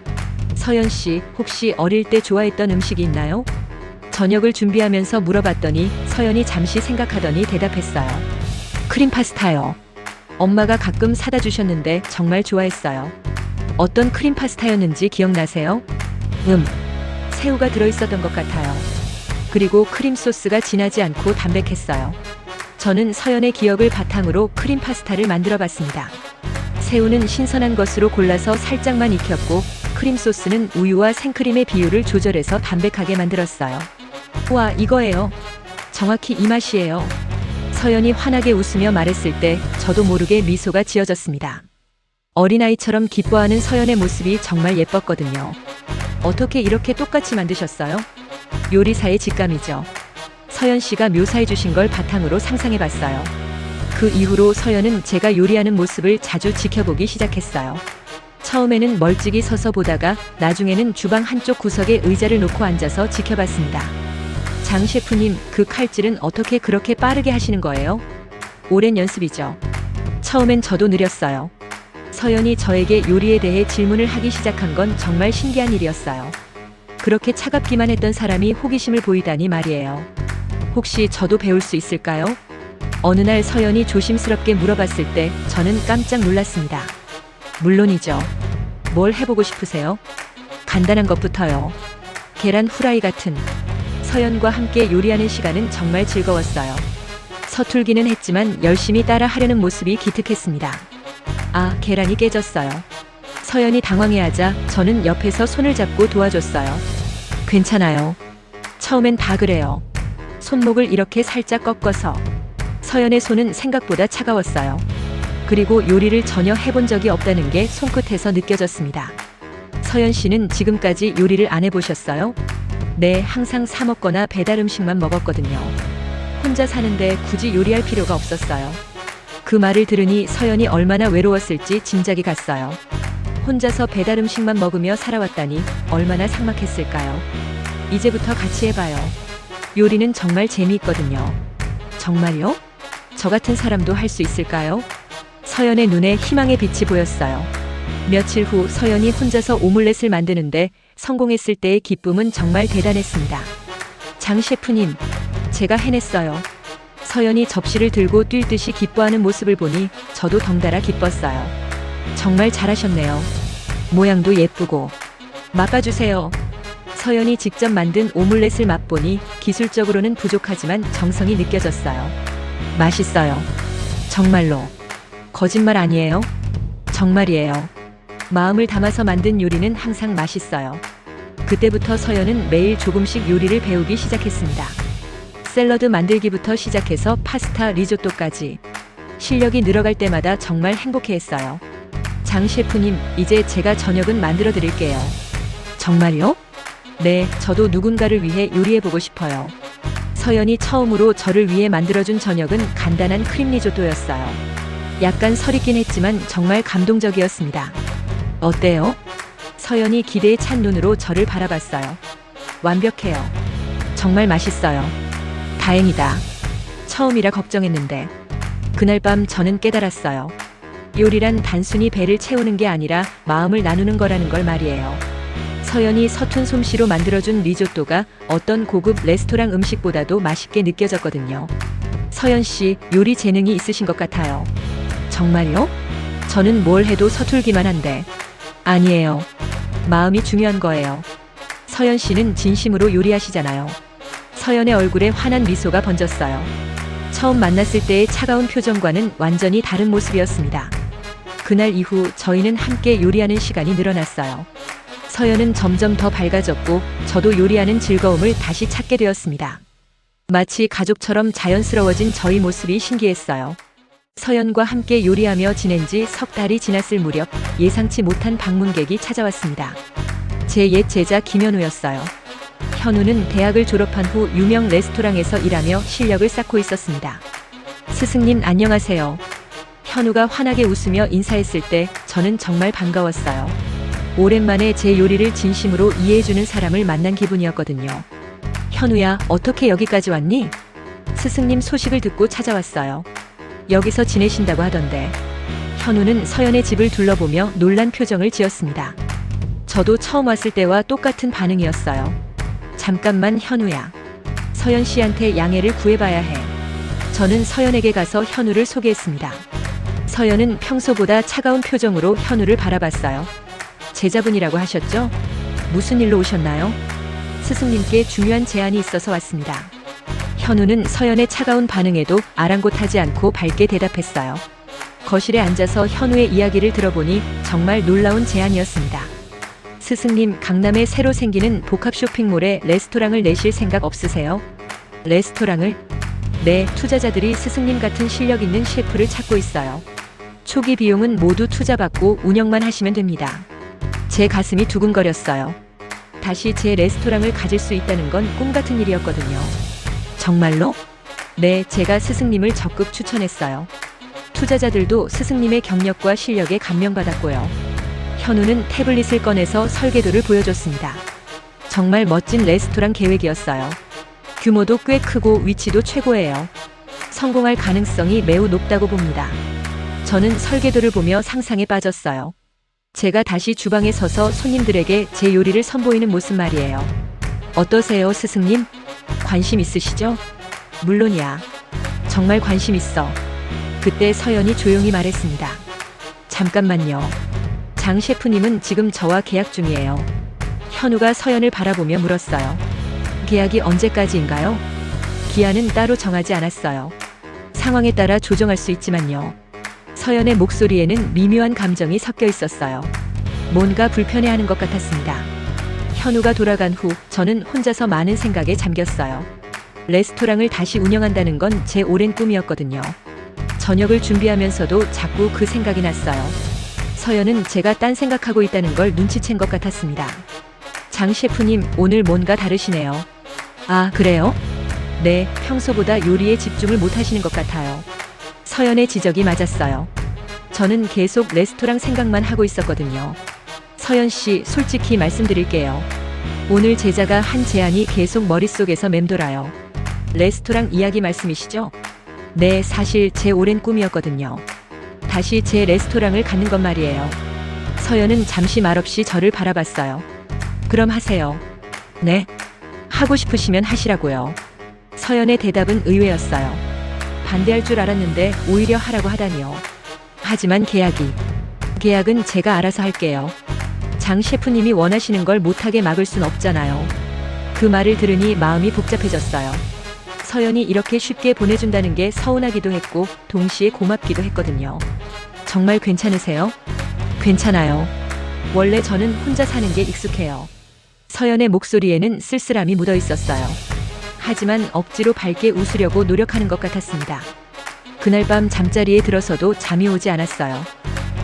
서연 씨, 혹시 어릴 때 좋아했던 음식이 있나요? 저녁을 준비하면서 물어봤더니 서연이 잠시 생각하더니 대답했어요. 크림 파스타요. 엄마가 가끔 사다 주셨는데 정말 좋아했어요. 어떤 크림 파스타였는지 기억나세요? 새우가 들어있었던 것 같아요. 그리고 크림 소스가 진하지 않고 담백했어요. 저는 서연의 기억을 바탕으로 크림 파스타를 만들어 봤습니다. 새우는 신선한 것으로 골라서 살짝만 익혔고 크림 소스는 우유와 생크림의 비율을 조절해서 담백하게 만들었어요. 와, 이거예요. 정확히 이 맛이에요. 서연이 환하게 웃으며 말했을 때 저도 모르게 미소가 지어졌습니다. 어린아이처럼 기뻐하는 서연의 모습이 정말 예뻤거든요. 어떻게 이렇게 똑같이 만드셨어요? 요리사의 직감이죠. 서연 씨가 묘사해 주신 걸 바탕으로 상상해 봤어요. 그 이후로 서연은 제가 요리하는 모습을 자주 지켜보기 시작했어요. 처음에는 멀찍이 서서 보다가 나중에는 주방 한쪽 구석에 의자를 놓고 앉아서 지켜봤습니다. 장 셰프님, 그 칼질은 어떻게 그렇게 빠르게 하시는 거예요? 오랜 연습이죠. 처음엔 저도 느렸어요. 서연이 저에게 요리에 대해 질문을 하기 시작한 건 정말 신기한 일이었어요. 그렇게 차갑기만 했던 사람이 호기심을 보이다니 말이에요. 혹시 저도 배울 수 있을까요? 어느 날 서연이 조심스럽게 물어봤을 때 저는 깜짝 놀랐습니다. 물론이죠. 뭘 해보고 싶으세요? 간단한 것부터요. 계란 후라이 같은. 서연과 함께 요리하는 시간은 정말 즐거웠어요. 서툴기는 했지만 열심히 따라 하려는 모습이 기특했습니다. 아, 계란이 깨졌어요. 서연이 당황해하자 저는 옆에서 손을 잡고 도와줬어요. 괜찮아요. 처음엔 다 그래요. 손목을 이렇게 살짝 꺾어서. 서연의 손은 생각보다 차가웠어요. 그리고 요리를 전혀 해본 적이 없다는 게 손끝에서 느껴졌습니다. 서연 씨는 지금까지 요리를 안 해보셨어요? 네, 항상 사 먹거나 배달 음식만 먹었거든요. 혼자 사는데 굳이 요리할 필요가 없었어요. 그 말을 들으니 서연이 얼마나 외로웠을지 짐작이 갔어요. 혼자서 배달 음식만 먹으며 살아왔다니 얼마나 삭막했을까요? 이제부터 같이 해봐요. 요리는 정말 재미있거든요. 정말요? 저 같은 사람도 할 수 있을까요? 서연의 눈에 희망의 빛이 보였어요. 며칠 후 서연이 혼자서 오믈렛을 만드는데 성공했을 때의 기쁨은 정말 대단했습니다. 장 셰프님, 제가 해냈어요. 서연이 접시를 들고 뛸 듯이 기뻐하는 모습을 보니 저도 덩달아 기뻤어요. 정말 잘하셨네요. 모양도 예쁘고. 맛봐주세요. 서연이 직접 만든 오믈렛을 맛보니 기술적으로는 부족하지만 정성이 느껴졌어요. 맛있어요. 정말로. 거짓말 아니에요? 정말이에요. 마음을 담아서 만든 요리는 항상 맛있어요. 그때부터 서연은 매일 조금씩 요리를 배우기 시작했습니다. 샐러드 만들기부터 시작해서 파스타, 리조또까지. 실력이 늘어갈 때마다 정말 행복해했어요. 장 셰프님, 이제 제가 저녁은 만들어 드릴게요. 정말요? 네, 저도 누군가를 위해 요리해보고 싶어요. 서연이 처음으로 저를 위해 만들어준 저녁은 간단한 크림 리조또였어요. 약간 설익긴 했지만 정말 감동적이었습니다. 어때요? 서연이 기대에 찬 눈으로 저를 바라봤어요. 완벽해요. 정말 맛있어요. 다행이다. 처음이라 걱정했는데. 그날 밤 저는 깨달았어요. 요리란 단순히 배를 채우는 게 아니라 마음을 나누는 거라는 걸 말이에요. 서연이 서툰 솜씨로 만들어준 리조또가 어떤 고급 레스토랑 음식보다도 맛있게 느껴졌거든요. 서연 씨, 요리 재능이 있으신 것 같아요. 정말요? 저는 뭘 해도 서툴기만 한데. 아니에요. 마음이 중요한 거예요. 서연 씨는 진심으로 요리하시잖아요. 서연의 얼굴에 환한 미소가 번졌어요. 처음 만났을 때의 차가운 표정과는 완전히 다른 모습이었습니다. 그날 이후 저희는 함께 요리하는 시간이 늘어났어요. 서연은 점점 더 밝아졌고 저도 요리하는 즐거움을 다시 찾게 되었습니다. 마치 가족처럼 자연스러워진 저희 모습이 신기했어요. 서연과 함께 요리하며 지낸 지 석 달이 지났을 무렵 예상치 못한 방문객이 찾아왔습니다. 제 옛 제자 김현우였어요. 현우는 대학을 졸업한 후 유명 레스토랑에서 일하며 실력을 쌓고 있었습니다. 스승님 안녕하세요. 현우가 환하게 웃으며 인사했을 때 저는 정말 반가웠어요. 오랜만에 제 요리를 진심으로 이해해주는 사람을 만난 기분이었거든요. 현우야, 어떻게 여기까지 왔니? 스승님 소식을 듣고 찾아왔어요. 여기서 지내신다고 하던데. 현우는 서연의 집을 둘러보며 놀란 표정을 지었습니다. 저도 처음 왔을 때와 똑같은 반응이었어요. 잠깐만 현우야. 서연 씨한테 양해를 구해봐야 해. 저는 서연에게 가서 현우를 소개했습니다. 서연은 평소보다 차가운 표정으로 현우를 바라봤어요. 제자분이라고 하셨죠? 무슨 일로 오셨나요? 스승님께 중요한 제안이 있어서 왔습니다. 현우는 서연의 차가운 반응에도 아랑곳하지 않고 밝게 대답했어요. 거실에 앉아서 현우의 이야기를 들어보니 정말 놀라운 제안이었습니다. 스승님, 강남에 새로 생기는 복합 쇼핑몰에 레스토랑을 내실 생각 없으세요? 레스토랑을? 네, 투자자들이 스승님 같은 실력 있는 셰프를 찾고 있어요. 초기 비용은 모두 투자받고 운영만 하시면 됩니다. 제 가슴이 두근거렸어요. 다시 제 레스토랑을 가질 수 있다는 건 꿈 같은 일이었거든요. 정말로? 네, 제가 스승님을 적극 추천했어요. 투자자들도 스승님의 경력과 실력에 감명받았고요. 현우는 태블릿을 꺼내서 설계도를 보여줬습니다. 정말 멋진 레스토랑 계획이었어요. 규모도 꽤 크고 위치도 최고예요. 성공할 가능성이 매우 높다고 봅니다. 저는 설계도를 보며 상상에 빠졌어요. 제가 다시 주방에 서서 손님들에게 제 요리를 선보이는 모습 말이에요. 어떠세요, 스승님? 관심 있으시죠? 물론이야. 정말 관심 있어. 그때 서연이 조용히 말했습니다. 잠깐만요. 장 셰프님은 지금 저와 계약 중이에요. 현우가 서연을 바라보며 물었어요. 계약이 언제까지인가요? 기한은 따로 정하지 않았어요. 상황에 따라 조정할 수 있지만요. 서연의 목소리에는 미묘한 감정이 섞여 있었어요. 뭔가 불편해하는 것 같았습니다. 현우가 돌아간 후 저는 혼자서 많은 생각에 잠겼어요. 레스토랑을 다시 운영한다는 건 제 오랜 꿈이었거든요. 저녁을 준비하면서도 자꾸 그 생각이 났어요. 서연은 제가 딴 생각하고 있다는 걸 눈치챈 것 같았습니다. 장 셰프님, 오늘 뭔가 다르시네요. 아, 그래요? 네, 평소보다 요리에 집중을 못 하시는 것 같아요. 서연의 지적이 맞았어요. 저는 계속 레스토랑 생각만 하고 있었거든요. 서연 씨, 솔직히 말씀드릴게요. 오늘 제자가 한 제안이 계속 머릿속에서 맴돌아요. 레스토랑 이야기 말씀이시죠? 네, 사실 제 오랜 꿈이었거든요. 다시 제 레스토랑을 갖는 것 말이에요. 서연은 잠시 말없이 저를 바라봤어요. 그럼 하세요. 네? 하고 싶으시면 하시라고요. 서연의 대답은 의외였어요. 반대할 줄 알았는데 오히려 하라고 하다니요. 하지만 계약은 제가 알아서 할게요. 장 셰프님이 원하시는 걸 못하게 막을 순 없잖아요. 그 말을 들으니 마음이 복잡해졌어요. 서연이 이렇게 쉽게 보내준다는 게 서운하기도 했고 동시에 고맙기도 했거든요. 정말 괜찮으세요? 괜찮아요. 원래 저는 혼자 사는 게 익숙해요. 서연의 목소리에는 쓸쓸함이 묻어 있었어요. 하지만 억지로 밝게 웃으려고 노력하는 것 같았습니다. 그날 밤 잠자리에 들어서도 잠이 오지 않았어요.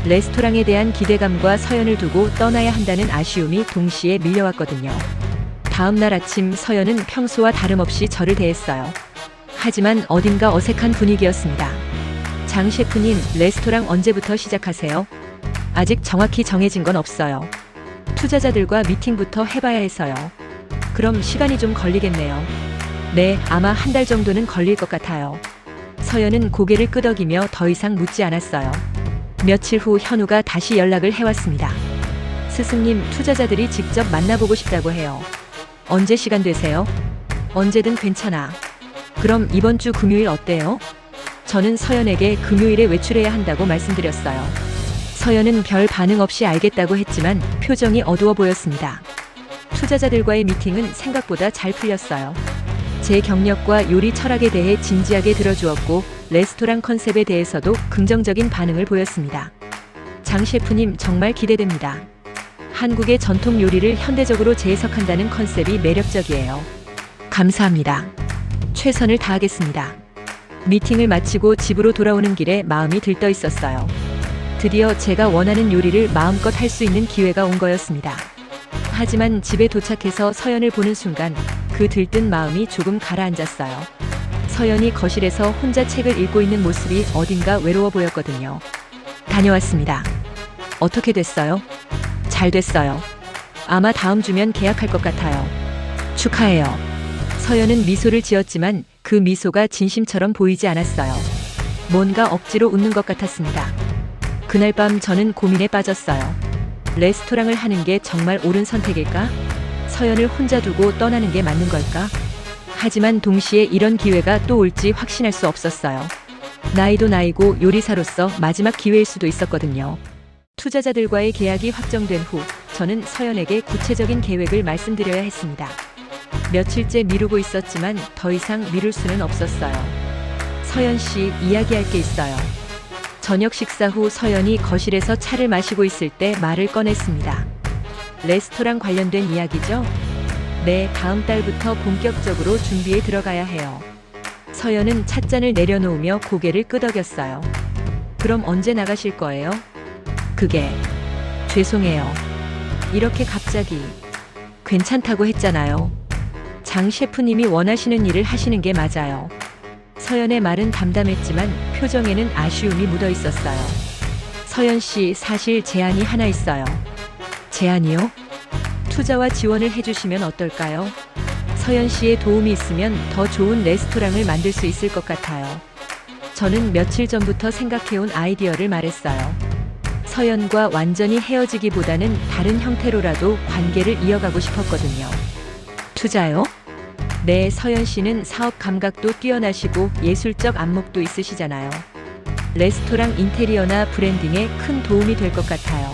레스토랑에 대한 기대감과 서연을 두고 떠나야 한다는 아쉬움이 동시에 밀려왔거든요. 다음 날 아침 서연은 평소와 다름없이 저를 대했어요. 하지만 어딘가 어색한 분위기였습니다. 장 셰프님, 레스토랑 언제부터 시작하세요? 아직 정확히 정해진 건 없어요. 투자자들과 미팅부터 해봐야 해서요. 그럼 시간이 좀 걸리겠네요. 네, 아마 한 달 정도는 걸릴 것 같아요. 서연은 고개를 끄덕이며 더 이상 묻지 않았어요. 며칠 후 현우가 다시 연락을 해왔습니다. 스승님, 투자자들이 직접 만나보고 싶다고 해요. 언제 시간 되세요? 언제든 괜찮아. 그럼 이번 주 금요일 어때요? 저는 서연에게 금요일에 외출해야 한다고 말씀드렸어요. 서연은 별 반응 없이 알겠다고 했지만 표정이 어두워 보였습니다. 투자자들과의 미팅은 생각보다 잘 풀렸어요. 제 경력과 요리 철학에 대해 진지하게 들어주었고 레스토랑 컨셉에 대해서도 긍정적인 반응을 보였습니다. 장 셰프님, 정말 기대됩니다. 한국의 전통 요리를 현대적으로 재해석한다는 컨셉이 매력적이에요. 감사합니다. 최선을 다하겠습니다. 미팅을 마치고 집으로 돌아오는 길에 마음이 들떠 있었어요. 드디어 제가 원하는 요리를 마음껏 할 수 있는 기회가 온 거였습니다. 하지만 집에 도착해서 서연을 보는 순간 그 들뜬 마음이 조금 가라앉았어요. 서연이 거실에서 혼자 책을 읽고 있는 모습이 어딘가 외로워 보였거든요. 다녀왔습니다. 어떻게 됐어요? 잘 됐어요. 아마 다음 주면 계약할 것 같아요. 축하해요. 서연은 미소를 지었지만 그 미소가 진심처럼 보이지 않았어요. 뭔가 억지로 웃는 것 같았습니다. 그날 밤 저는 고민에 빠졌어요. 레스토랑을 하는 게 정말 옳은 선택일까? 서연을 혼자 두고 떠나는 게 맞는 걸까? 하지만 동시에 이런 기회가 또 올지 확신할 수 없었어요. 나이도 나이고 요리사로서 마지막 기회일 수도 있었거든요. 투자자들과의 계약이 확정된 후 저는 서연에게 구체적인 계획을 말씀드려야 했습니다. 며칠째 미루고 있었지만 더 이상 미룰 수는 없었어요. 서연 씨, 이야기할 게 있어요. 저녁 식사 후 서연이 거실에서 차를 마시고 있을 때 말을 꺼냈습니다. 레스토랑 관련된 이야기죠? 네, 다음 달부터 본격적으로 준비에 들어가야 해요. 서연은 찻잔을 내려놓으며 고개를 끄덕였어요. 그럼 언제 나가실 거예요? 그게 죄송해요. 이렇게 갑자기. 괜찮다고 했잖아요. 장 셰프님이 원하시는 일을 하시는 게 맞아요. 서연의 말은 담담했지만 표정에는 아쉬움이 묻어 있었어요. 서연 씨, 사실 제안이 하나 있어요. 제안이요? 투자와 지원을 해주시면 어떨까요? 서연 씨의 도움이 있으면 더 좋은 레스토랑을 만들 수 있을 것 같아요. 저는 며칠 전부터 생각해온 아이디어를 말했어요. 서연과 완전히 헤어지기보다는 다른 형태로라도 관계를 이어가고 싶었거든요. 투자요? 네, 서연 씨는 사업 감각도 뛰어나시고 예술적 안목도 있으시잖아요. 레스토랑 인테리어나 브랜딩에 큰 도움이 될 것 같아요.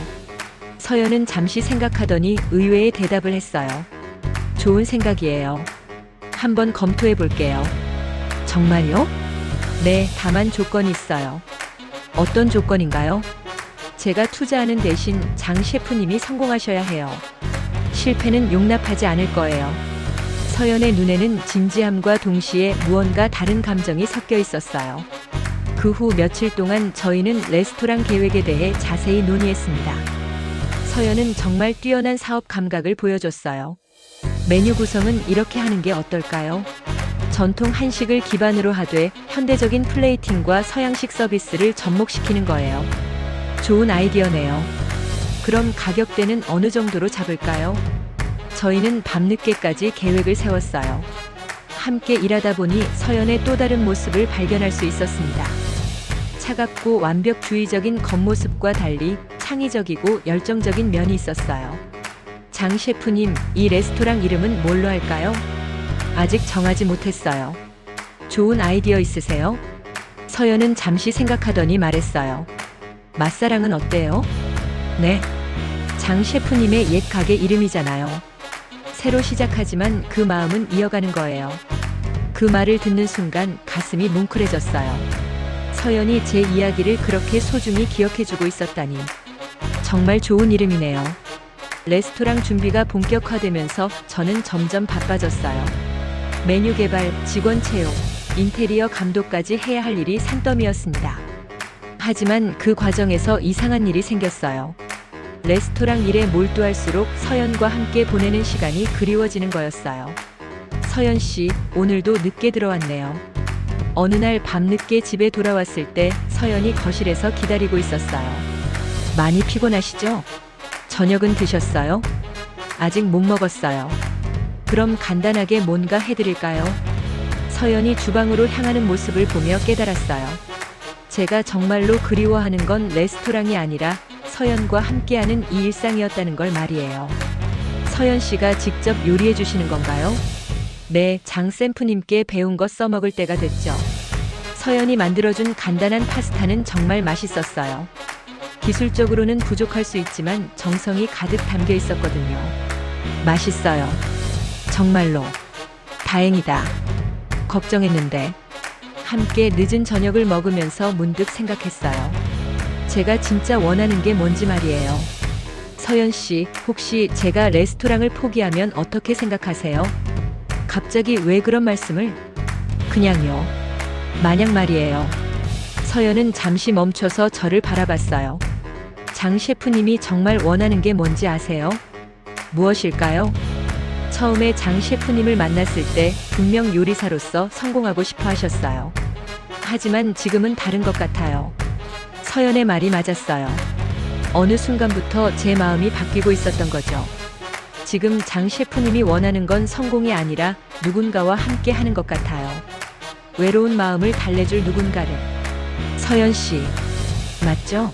서연은 잠시 생각하더니 의외의 대답을 했어요. 좋은 생각이에요. 한번 검토해 볼게요. 정말요? 네, 다만 조건이 있어요. 어떤 조건인가요? 제가 투자하는 대신 장 셰프님이 성공하셔야 해요. 실패는 용납하지 않을 거예요. 서연의 눈에는 진지함과 동시에 무언가 다른 감정이 섞여 있었어요. 그 후 며칠 동안 저희는 레스토랑 계획에 대해 자세히 논의했습니다. 서연은 정말 뛰어난 사업 감각을 보여줬어요. 메뉴 구성은 이렇게 하는 게 어떨까요? 전통 한식을 기반으로 하되 현대적인 플레이팅과 서양식 서비스를 접목시키는 거예요. 좋은 아이디어네요. 그럼 가격대는 어느 정도로 잡을까요? 저희는 밤늦게까지 계획을 세웠어요. 함께 일하다 보니 서연의 또 다른 모습을 발견할 수 있었습니다. 차갑고 완벽주의적인 겉모습과 달리 창의적이고 열정적인 면이 있었어요. 장 셰프님, 이 레스토랑 이름은 뭘로 할까요? 아직 정하지 못했어요. 좋은 아이디어 있으세요? 서연은 잠시 생각하더니 말했어요. 맛사랑은 어때요? 네. 장 셰프님의 옛 가게 이름이잖아요. 새로 시작하지만 그 마음은 이어가는 거예요. 그 말을 듣는 순간 가슴이 뭉클해졌어요. 서연이 제 이야기를 그렇게 소중히 기억해주고 있었다니. 정말 좋은 이름이네요. 레스토랑 준비가 본격화되면서 저는 점점 바빠졌어요. 메뉴 개발, 직원 채용, 인테리어 감독까지 해야 할 일이 산더미였습니다. 하지만 그 과정에서 이상한 일이 생겼어요. 레스토랑 일에 몰두할수록 서연과 함께 보내는 시간이 그리워지는 거였어요. 서연 씨, 오늘도 늦게 들어왔네요. 어느 날 밤늦게 집에 돌아왔을 때 서연이 거실에서 기다리고 있었어요. 많이 피곤하시죠? 저녁은 드셨어요? 아직 못 먹었어요. 그럼 간단하게 뭔가 해드릴까요? 서연이 주방으로 향하는 모습을 보며 깨달았어요. 제가 정말로 그리워하는 건 레스토랑이 아니라 서연과 함께하는 이 일상이었다는 걸 말이에요. 서연 씨가 직접 요리해 주시는 건가요? 네, 장 셰프님께 배운 거 써먹을 때가 됐죠. 서연이 만들어준 간단한 파스타는 정말 맛있었어요. 기술적으로는 부족할 수 있지만 정성이 가득 담겨 있었거든요. 맛있어요. 정말로. 다행이다. 걱정했는데. 함께 늦은 저녁을 먹으면서 문득 생각했어요. 제가 진짜 원하는 게 뭔지 말이에요. 서연 씨, 혹시 제가 레스토랑을 포기하면 어떻게 생각하세요? 갑자기 왜 그런 말씀을? 그냥요. 만약 말이에요. 서연은 잠시 멈춰서 저를 바라봤어요. 장 셰프님이 정말 원하는 게 뭔지 아세요? 무엇일까요? 처음에 장 셰프님을 만났을 때 분명 요리사로서 성공하고 싶어 하셨어요. 하지만 지금은 다른 것 같아요. 서연의 말이 맞았어요. 어느 순간부터 제 마음이 바뀌고 있었던 거죠. 지금 장 셰프님이 원하는 건 성공이 아니라 누군가와 함께 하는 것 같아요. 외로운 마음을 달래줄 누군가를. 서연 씨, 맞죠?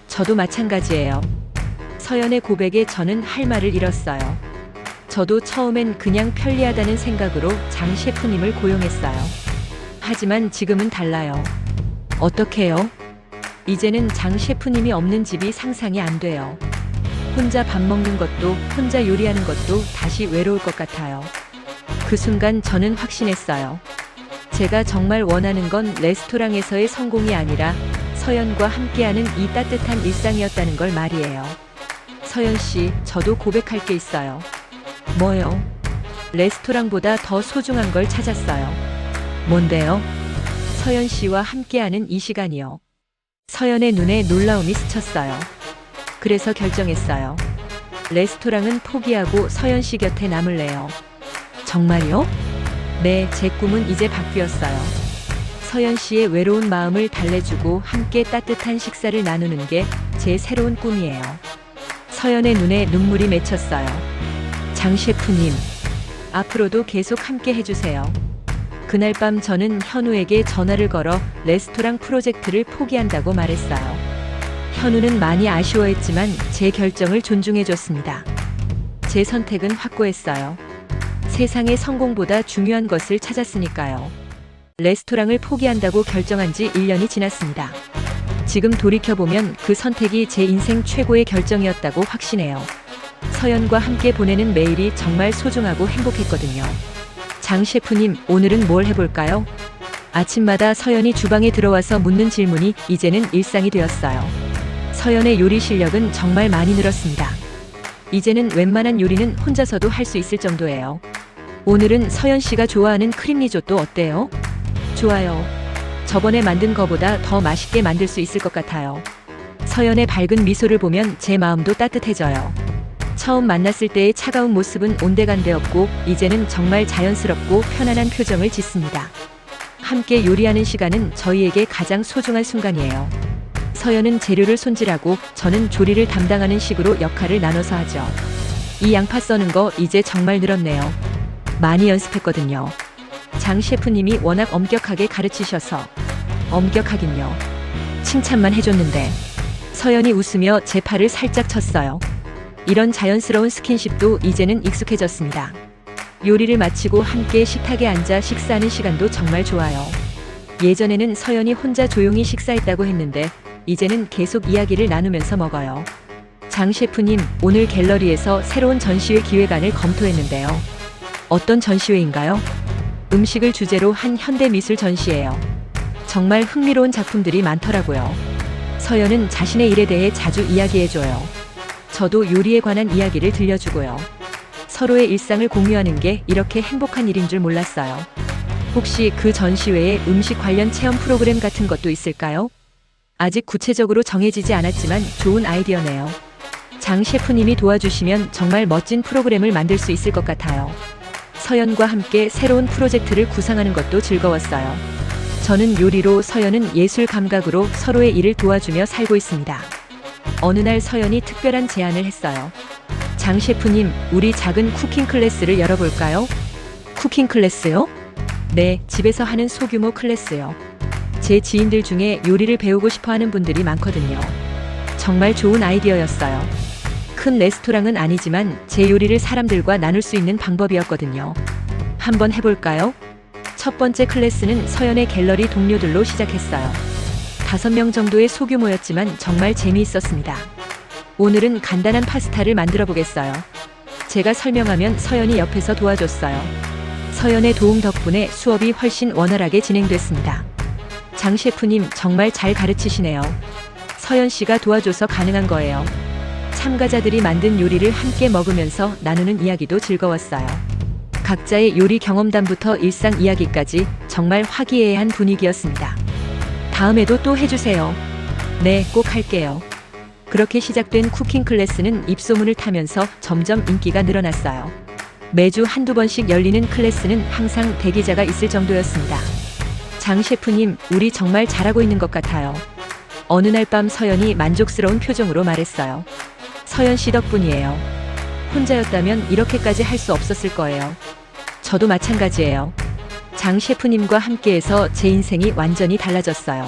저도 마찬가지예요. 서연의 고백에 저는 할 말을 잃었어요. 저도 처음엔 그냥 편리하다는 생각으로 장 셰프님을 고용했어요. 하지만 지금은 달라요. 어떻게요? 이제는 장 셰프님이 없는 집이 상상이 안 돼요. 혼자 밥 먹는 것도, 혼자 요리하는 것도 다시 외로울 것 같아요. 그 순간 저는 확신했어요. 제가 정말 원하는 건 레스토랑에서의 성공이 아니라 서연과 함께하는 이 따뜻한 일상이었다는 걸 말이에요. 서연 씨, 저도 고백할 게 있어요. 뭐요? 레스토랑보다 더 소중한 걸 찾았어요. 뭔데요? 서연 씨와 함께하는 이 시간이요. 서연의 눈에 놀라움이 스쳤어요. 그래서 결정했어요. 레스토랑은 포기하고 서연 씨 곁에 남을래요. 정말요? 네, 제 꿈은 이제 바뀌었어요. 서연 씨의 외로운 마음을 달래주고 함께 따뜻한 식사를 나누는 게 제 새로운 꿈이에요. 서연의 눈에 눈물이 맺혔어요. 장 셰프님, 앞으로도 계속 함께 해주세요. 그날 밤 저는 현우에게 전화를 걸어 레스토랑 프로젝트를 포기한다고 말했어요. 현우는 많이 아쉬워했지만 제 결정을 존중해줬습니다. 제 선택은 확고했어요. 세상의 성공보다 중요한 것을 찾았으니까요. 레스토랑을 포기한다고 결정한 지 1년이 지났습니다. 지금 돌이켜보면 그 선택이 제 인생 최고의 결정이었다고 확신해요. 서연과 함께 보내는 매일이 정말 소중하고 행복했거든요. 장 셰프님, 오늘은 뭘 해볼까요? 아침마다 서연이 주방에 들어와서 묻는 질문이 이제는 일상이 되었어요. 서연의 요리 실력은 정말 많이 늘었습니다. 이제는 웬만한 요리는 혼자서도 할 수 있을 정도예요. 오늘은 서연 씨가 좋아하는 크림 리조또 어때요? 좋아요. 저번에 만든 거보다 더 맛있게 만들 수 있을 것 같아요. 서연의 밝은 미소를 보면 제 마음도 따뜻해져요. 처음 만났을 때의 차가운 모습은 온데간데 없고 이제는 정말 자연스럽고 편안한 표정을 짓습니다. 함께 요리하는 시간은 저희에게 가장 소중한 순간이에요. 서연은 재료를 손질하고 저는 조리를 담당하는 식으로 역할을 나눠서 하죠. 이 양파 써는 거 이제 정말 늘었네요. 많이 연습했거든요. 장 셰프님이 워낙 엄격하게 가르치셔서. 엄격하긴요. 칭찬만 해줬는데. 서연이 웃으며 제 팔을 살짝 쳤어요. 이런 자연스러운 스킨십도 이제는 익숙해졌습니다. 요리를 마치고 함께 식탁에 앉아 식사하는 시간도 정말 좋아요. 예전에는 서연이 혼자 조용히 식사했다고 했는데 이제는 계속 이야기를 나누면서 먹어요. 장 셰프님, 오늘 갤러리에서 새로운 전시회 기획안을 검토했는데요. 어떤 전시회인가요? 음식을 주제로 한 현대미술 전시예요. 정말 흥미로운 작품들이 많더라고요. 서연은 자신의 일에 대해 자주 이야기해줘요. 저도 요리에 관한 이야기를 들려주고요. 서로의 일상을 공유하는 게 이렇게 행복한 일인 줄 몰랐어요. 혹시 그 전시회에 음식 관련 체험 프로그램 같은 것도 있을까요? 아직 구체적으로 정해지지 않았지만 좋은 아이디어네요. 장 셰프님이 도와주시면 정말 멋진 프로그램을 만들 수 있을 것 같아요. 서연과 함께 새로운 프로젝트를 구상하는 것도 즐거웠어요. 저는 요리로, 서연은 예술 감각으로 서로의 일을 도와주며 살고 있습니다. 어느 날 서연이 특별한 제안을 했어요. 장 셰프님, 우리 작은 쿠킹 클래스를 열어볼까요? 쿠킹 클래스요? 네, 집에서 하는 소규모 클래스요. 제 지인들 중에 요리를 배우고 싶어 하는 분들이 많거든요. 정말 좋은 아이디어였어요. 큰 레스토랑은 아니지만 제 요리를 사람들과 나눌 수 있는 방법이었거든요. 한번 해볼까요? 첫 번째 클래스는 서연의 갤러리 동료들로 시작했어요. 5명 정도의 소규모였지만 정말 재미있었습니다. 오늘은 간단한 파스타를 만들어 보겠어요. 제가 설명하면 서연이 옆에서 도와줬어요. 서연의 도움 덕분에 수업이 훨씬 원활하게 진행됐습니다. 장 셰프님, 정말 잘 가르치시네요. 서연 씨가 도와줘서 가능한 거예요. 참가자들이 만든 요리를 함께 먹으면서 나누는 이야기도 즐거웠어요. 각자의 요리 경험담부터 일상 이야기까지 정말 화기애애한 분위기였습니다. 다음에도 또 해주세요. 네, 꼭 할게요. 그렇게 시작된 쿠킹 클래스는 입소문을 타면서 점점 인기가 늘어났어요. 매주 한두 번씩 열리는 클래스는 항상 대기자가 있을 정도였습니다. 장 셰프님, 우리 정말 잘하고 있는 것 같아요. 어느 날 밤 서연이 만족스러운 표정으로 말했어요. 서연 씨 덕분이에요. 혼자였다면 이렇게까지 할 수 없었을 거예요. 저도 마찬가지예요. 장 셰프님과 함께해서 제 인생이 완전히 달라졌어요.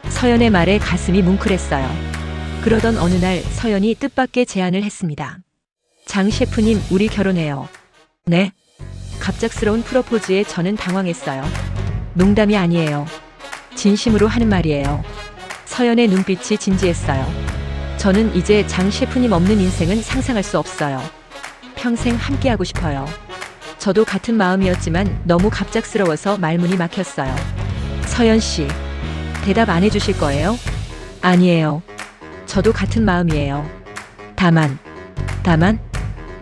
서연의 말에 가슴이 뭉클했어요. 그러던 어느 날 서연이 뜻밖의 제안을 했습니다. 장 셰프님, 우리 결혼해요. 네? 갑작스러운 프로포즈에 저는 당황했어요. 농담이 아니에요. 진심으로 하는 말이에요. 서연의 눈빛이 진지했어요. 저는 이제 장 셰프님 없는 인생은 상상할 수 없어요. 평생 함께하고 싶어요. 저도 같은 마음이었지만 너무 갑작스러워서 말문이 막혔어요. 서연 씨, 대답 안 해주실 거예요? 아니에요. 저도 같은 마음이에요. 다만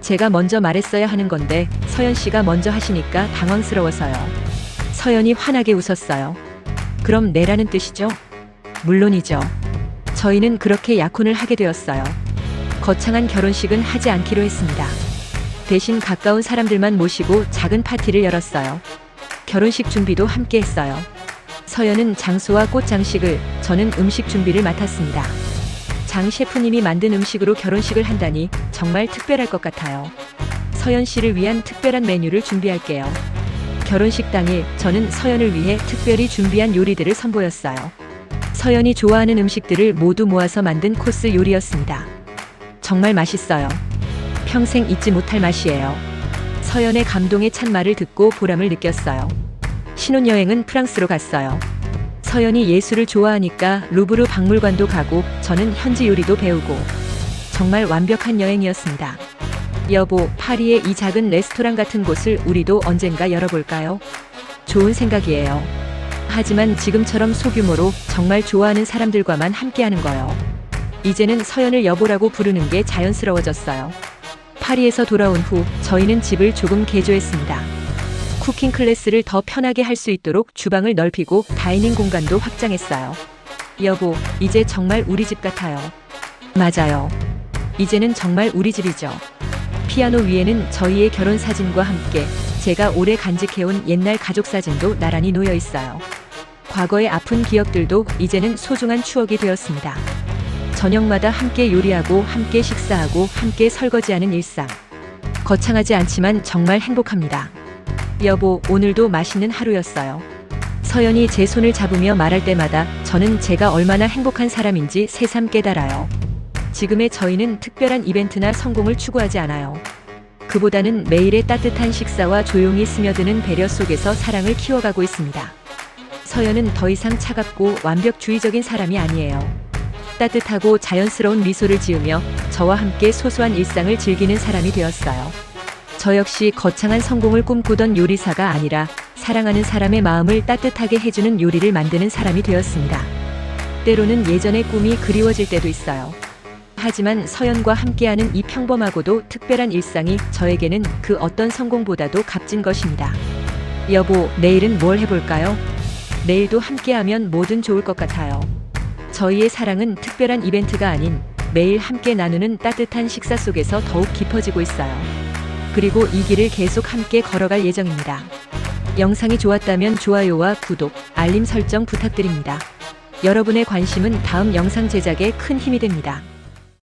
제가 먼저 말했어야 하는 건데 서연 씨가 먼저 하시니까 당황스러워서요. 서연이 환하게 웃었어요. 그럼 네라는 뜻이죠? 물론이죠. 저희는 그렇게 약혼을 하게 되었어요. 거창한 결혼식은 하지 않기로 했습니다. 대신 가까운 사람들만 모시고 작은 파티를 열었어요. 결혼식 준비도 함께 했어요. 서연은 장소와 꽃 장식을, 저는 음식 준비를 맡았습니다. 장 셰프님이 만든 음식으로 결혼식을 한다니 정말 특별할 것 같아요. 서연 씨를 위한 특별한 메뉴를 준비할게요. 결혼식 당일 저는 서연을 위해 특별히 준비한 요리들을 선보였어요. 서연이 좋아하는 음식들을 모두 모아서 만든 코스 요리였습니다. 정말 맛있어요. 평생 잊지 못할 맛이에요. 서연의 감동에 찬 말을 듣고 보람을 느꼈어요. 신혼여행은 프랑스로 갔어요. 서연이 예술을 좋아하니까 루브르 박물관도 가고 저는 현지 요리도 배우고 정말 완벽한 여행이었습니다. 여보, 파리의 이 작은 레스토랑 같은 곳을 우리도 언젠가 열어볼까요? 좋은 생각이에요. 하지만 지금처럼 소규모로 정말 좋아하는 사람들과만 함께하는 거요. 이제는 서연을 여보라고 부르는 게 자연스러워졌어요. 파리에서 돌아온 후 저희는 집을 조금 개조했습니다. 쿠킹 클래스를 더 편하게 할 수 있도록 주방을 넓히고 다이닝 공간도 확장했어요. 여보, 이제 정말 우리 집 같아요. 맞아요. 이제는 정말 우리 집이죠. 피아노 위에는 저희의 결혼 사진과 함께 제가 오래 간직해온 옛날 가족 사진도 나란히 놓여 있어요. 과거의 아픈 기억들도 이제는 소중한 추억이 되었습니다. 저녁마다 함께 요리하고 함께 식사하고 함께 설거지하는 일상. 거창하지 않지만 정말 행복합니다. 여보, 오늘도 맛있는 하루였어요. 서연이 제 손을 잡으며 말할 때마다 저는 제가 얼마나 행복한 사람인지 새삼 깨달아요. 지금의 저희는 특별한 이벤트나 성공을 추구하지 않아요. 그보다는 매일의 따뜻한 식사와 조용히 스며드는 배려 속에서 사랑을 키워가고 있습니다. 서연은 더 이상 차갑고 완벽주의적인 사람이 아니에요. 따뜻하고 자연스러운 미소를 지으며 저와 함께 소소한 일상을 즐기는 사람이 되었어요. 저 역시 거창한 성공을 꿈꾸던 요리사가 아니라 사랑하는 사람의 마음을 따뜻하게 해주는 요리를 만드는 사람이 되었습니다. 때로는 예전의 꿈이 그리워질 때도 있어요. 하지만 서연과 함께하는 이 평범하고도 특별한 일상이 저에게는 그 어떤 성공보다도 값진 것입니다. 여보, 내일은 뭘 해볼까요? 내일도 함께하면 뭐든 좋을 것 같아요. 저희의 사랑은 특별한 이벤트가 아닌 매일 함께 나누는 따뜻한 식사 속에서 더욱 깊어지고 있어요. 그리고 이 길을 계속 함께 걸어갈 예정입니다. 영상이 좋았다면 좋아요와 구독, 알림 설정 부탁드립니다. 여러분의 관심은 다음 영상 제작에 큰 힘이 됩니다.